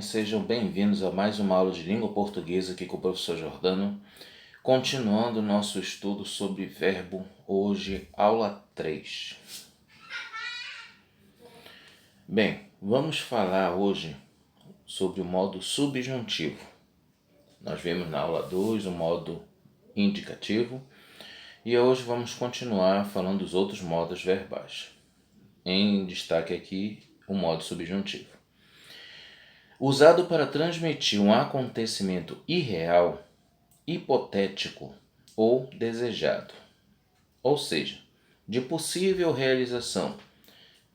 Sejam bem-vindos a mais uma aula de língua portuguesa aqui com o professor Jordano, continuando o nosso estudo sobre verbo, hoje, aula 3. Bem, vamos falar hoje sobre o modo subjuntivo. Nós vimos na aula 2 o modo indicativo e hoje vamos continuar falando dos outros modos verbais. Em destaque aqui, o modo subjuntivo. Usado para transmitir um acontecimento irreal, hipotético ou desejado, ou seja, de possível realização,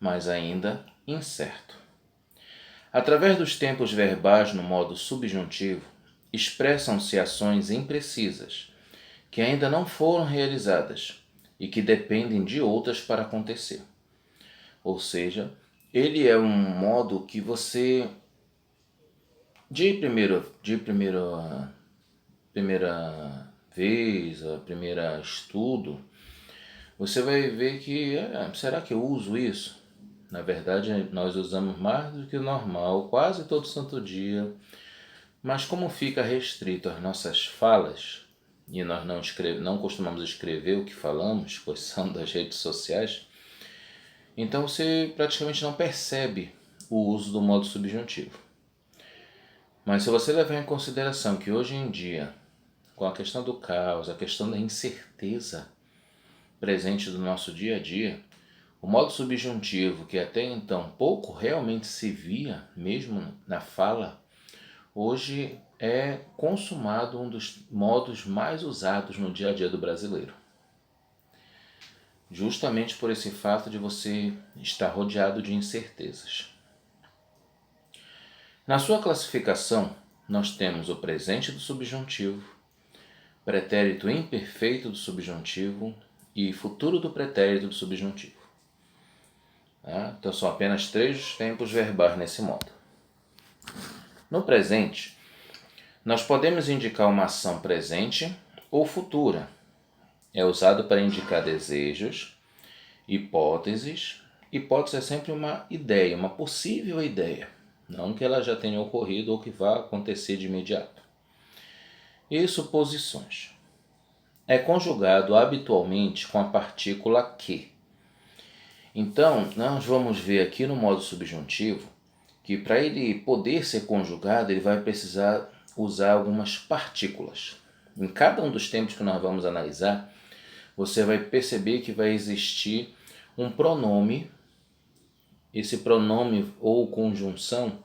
mas ainda incerto. Através dos tempos verbais no modo subjuntivo, expressam-se ações imprecisas, que ainda não foram realizadas e que dependem de outras para acontecer. Ou seja, ele é um modo que você de primeira vez, a primeira estudo, você vai ver que, será que eu uso isso? Na verdade, nós usamos mais do que o normal, quase todo santo dia, mas como fica restrito às nossas falas, e nós não costumamos escrever o que falamos, pois são das redes sociais, então você praticamente não percebe o uso do modo subjuntivo. Mas se você levar em consideração que hoje em dia, com a questão do caos, a questão da incerteza presente do nosso dia a dia, o modo subjuntivo, que até então pouco realmente se via, mesmo na fala, hoje é consumado um dos modos mais usados no dia a dia do brasileiro. Justamente por esse fato de você estar rodeado de incertezas. Na sua classificação, nós temos o presente do subjuntivo, pretérito imperfeito do subjuntivo e futuro do pretérito do subjuntivo. Então são apenas 3 tempos verbais nesse modo. No presente, nós podemos indicar uma ação presente ou futura. É usado para indicar desejos, hipóteses. Hipótese é sempre uma ideia, uma possível ideia, não que ela já tenha ocorrido ou que vá acontecer de imediato. E suposições. É conjugado habitualmente com a partícula que. Então, nós vamos ver aqui no modo subjuntivo que para ele poder ser conjugado, ele vai precisar usar algumas partículas. Em cada um dos tempos que nós vamos analisar, você vai perceber que vai existir um pronome. Esse pronome ou conjunção,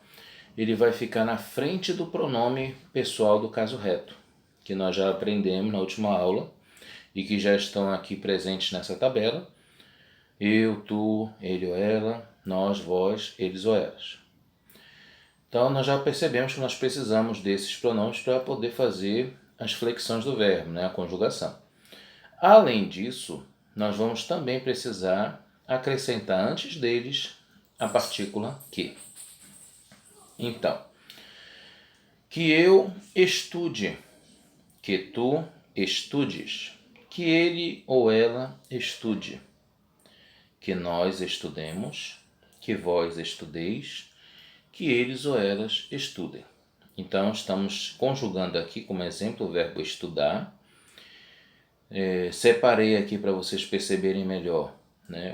ele vai ficar na frente do pronome pessoal do caso reto, que nós já aprendemos na última aula e que já estão aqui presentes nessa tabela. Eu, tu, ele ou ela, nós, vós, eles ou elas. Então nós já percebemos que nós precisamos desses pronomes para poder fazer as flexões do verbo, a conjugação. Além disso, nós vamos também precisar acrescentar antes deles a partícula que. Então, que eu estude, que tu estudes, que ele ou ela estude, que nós estudemos, que vós estudeis, que eles ou elas estudem. Então, estamos conjugando aqui como exemplo o verbo estudar. Separei aqui para vocês perceberem melhor,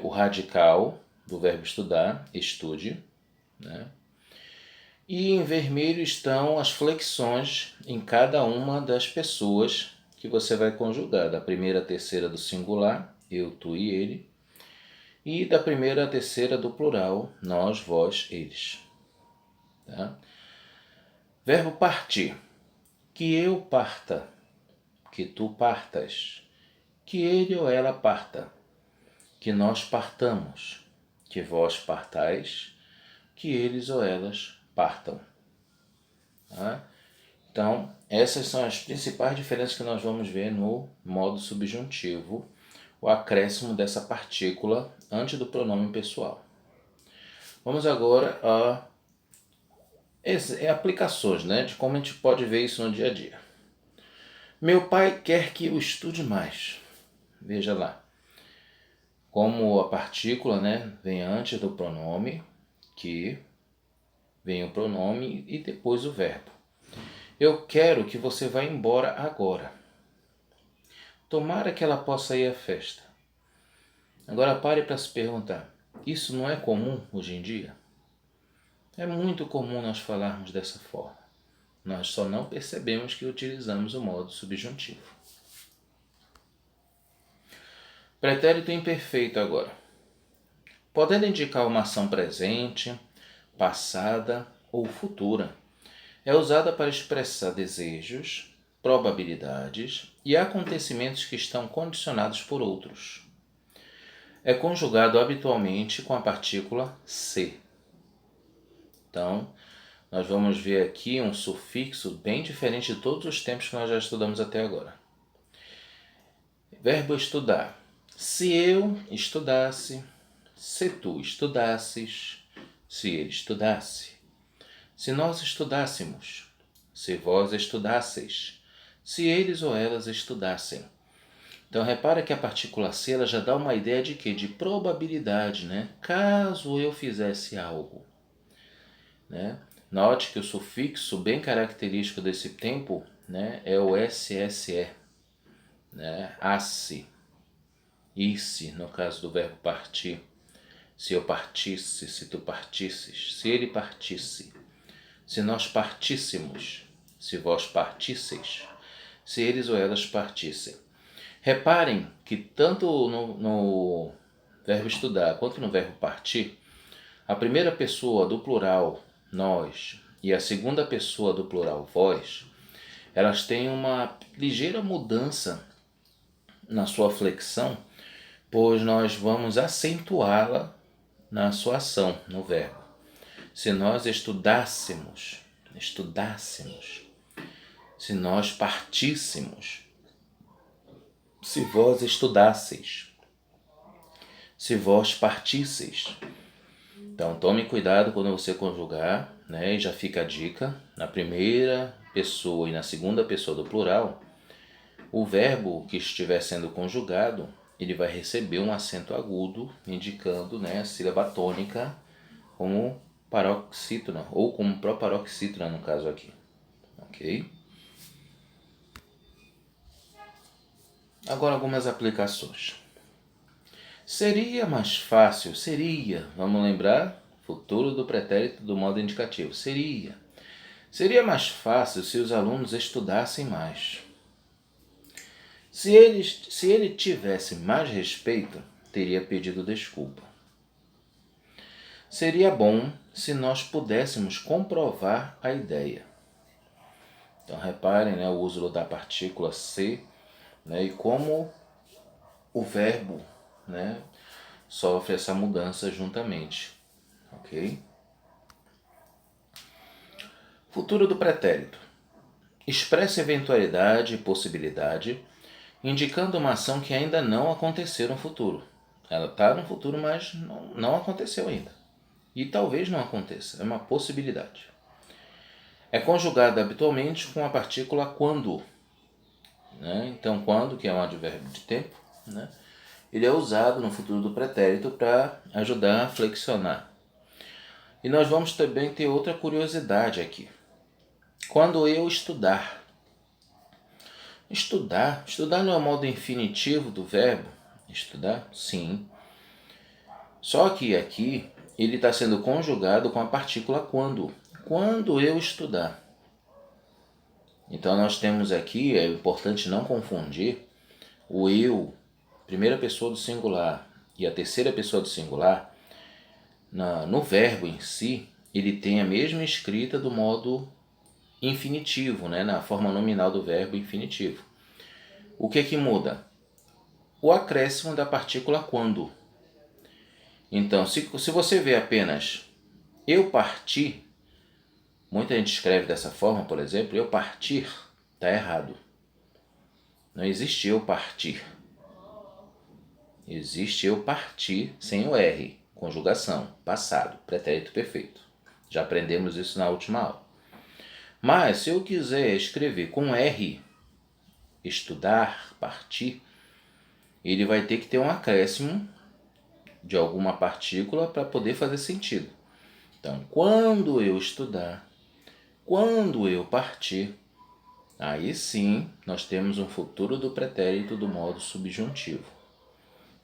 o radical do verbo estudar, estude. E em vermelho estão as flexões em cada uma das pessoas que você vai conjugar, da primeira à terceira do singular, eu, tu e ele, e da primeira à terceira do plural, nós, vós, eles. Verbo partir. Que eu parta, que tu partas, que ele ou ela parta, que nós partamos, que vós partais, que eles ou elas partam. Então, essas são as principais diferenças que nós vamos ver no modo subjuntivo, o acréscimo dessa partícula antes do pronome pessoal. Vamos agora a aplicações, de como a gente pode ver isso no dia a dia. Meu pai quer que eu estude mais. Veja lá. Como a partícula vem antes do pronome que, vem o pronome e depois o verbo. Eu quero que você vá embora agora. Tomara que ela possa ir à festa. Agora pare para se perguntar, isso não é comum hoje em dia? É muito comum nós falarmos dessa forma. Nós só não percebemos que utilizamos o modo subjuntivo. Pretérito imperfeito agora. Podendo indicar uma ação presente, passada ou futura. É usada para expressar desejos, probabilidades e acontecimentos que estão condicionados por outros. É conjugado habitualmente com a partícula se. Então, nós vamos ver aqui um sufixo bem diferente de todos os tempos que nós já estudamos até agora. Verbo estudar. Se eu estudasse, se tu estudasses, se ele estudasse. Se nós estudássemos, se vós estudasseis, se eles ou elas estudassem. Então repara que a partícula se ela já dá uma ideia de quê? De probabilidade, né? Caso eu fizesse algo, né? Note que o sufixo bem característico desse tempo, né, é o SSE, né? Asse, isse, no caso do verbo partir. Se eu partisse, se tu partisses, se ele partisse, se nós partíssemos, se vós partisseis, se eles ou elas partissem. Reparem que tanto no verbo estudar quanto no verbo partir, a primeira pessoa do plural, nós, e a segunda pessoa do plural, vós, elas têm uma ligeira mudança na sua flexão, pois nós vamos acentuá-la na sua ação, no verbo. Se nós estudássemos, se nós partíssemos, se vós estudasseis, se vós partisseis. Então tome cuidado quando você conjugar, né? E já fica a dica, na primeira pessoa e na segunda pessoa do plural, o verbo que estiver sendo conjugado, ele vai receber um acento agudo, indicando, né, a sílaba tônica como paroxítona, ou como proparoxítona no caso aqui. Ok? Agora algumas aplicações. Seria mais fácil, vamos lembrar, futuro do pretérito do modo indicativo, seria mais fácil se os alunos estudassem mais. Se ele tivesse mais respeito, teria pedido desculpa. Seria bom se nós pudéssemos comprovar a ideia. Então reparem, né, o uso da partícula se, né, e como o verbo, né, sofre essa mudança juntamente. Ok? Futuro do pretérito. Expressa eventualidade e possibilidade, indicando uma ação que ainda não aconteceu no futuro. Ela está no futuro, mas não aconteceu ainda. E talvez não aconteça, é uma possibilidade. É conjugada habitualmente com a partícula quando. Né? Então, quando, que é um advérbio de tempo, né? Ele é usado no futuro do pretérito para ajudar a flexionar. E nós vamos também ter outra curiosidade aqui. Quando eu estudar. Estudar não é o modo infinitivo do verbo? Estudar? Sim. Só que aqui ele está sendo conjugado com a partícula quando. Quando eu estudar. Então nós temos aqui, é importante não confundir, o eu, primeira pessoa do singular, e a terceira pessoa do singular, no verbo em si, ele tem a mesma escrita do modo infinitivo, né? Na forma nominal do verbo infinitivo. O que é que muda? O acréscimo da partícula quando. Então, se você vê apenas eu parti, muita gente escreve dessa forma, por exemplo, eu partir, está errado. Não existe eu partir. Existe eu partir sem o R, conjugação, passado, pretérito perfeito. Já aprendemos isso na última aula. Mas se eu quiser escrever com R, estudar, partir, ele vai ter que ter um acréscimo de alguma partícula para poder fazer sentido. Então, quando eu estudar, quando eu partir, aí sim nós temos um futuro do pretérito do modo subjuntivo.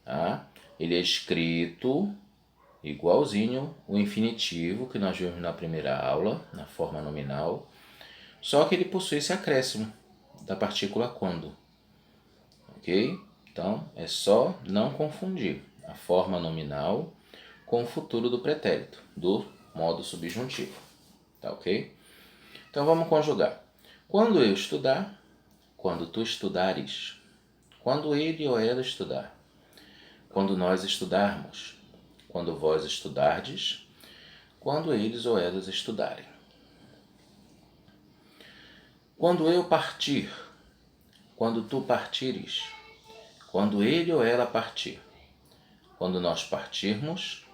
Tá? Ele é escrito igualzinho o infinitivo que nós vimos na primeira aula, na forma nominal, só que ele possui esse acréscimo da partícula quando. Ok? Então, é só não confundir a forma nominal com o futuro do pretérito, do modo subjuntivo. Tá ok? Então, vamos conjugar. Quando eu estudar, quando tu estudares, quando ele ou ela estudar, quando nós estudarmos, quando vós estudardes, quando eles ou elas estudarem. Quando eu partir, quando tu partires, quando ele ou ela partir, quando nós partirmos,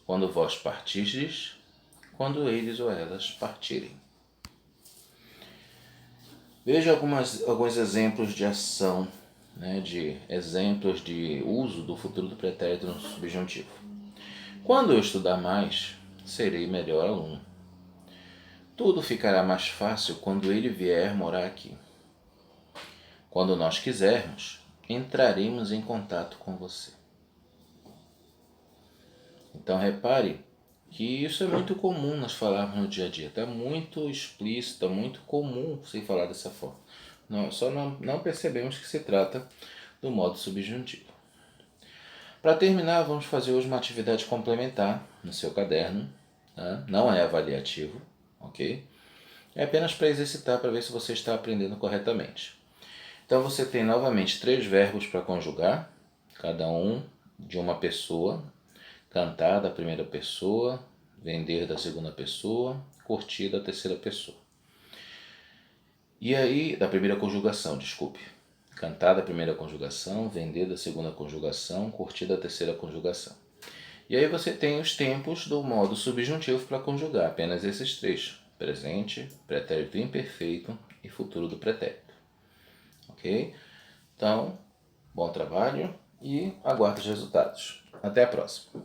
quando vós partirdes, quando eles ou elas partirem. Veja alguns exemplos de ação, de exemplos de uso do futuro do pretérito no subjuntivo. Quando eu estudar mais, serei melhor aluno. Tudo ficará mais fácil quando ele vier morar aqui. Quando nós quisermos, entraremos em contato com você. Então repare que isso é muito comum nós falarmos no dia a dia. Está muito explícito, está muito comum você falar dessa forma. Só não percebemos que se trata do modo subjuntivo. Para terminar, vamos fazer hoje uma atividade complementar no seu caderno. Tá? Não é avaliativo, ok? É apenas para exercitar, para ver se você está aprendendo corretamente. Então você tem novamente 3 verbos para conjugar, cada um de uma pessoa. Cantar da primeira pessoa, vender da segunda pessoa, curtir da terceira pessoa. E aí, da primeira conjugação, desculpe. Cantar da primeira conjugação, vender da segunda conjugação, curtir da terceira conjugação. E aí você tem os tempos do modo subjuntivo para conjugar, apenas esses 3. Presente, pretérito imperfeito e futuro do pretérito. Ok? Então, bom trabalho e aguardo os resultados. Até a próxima.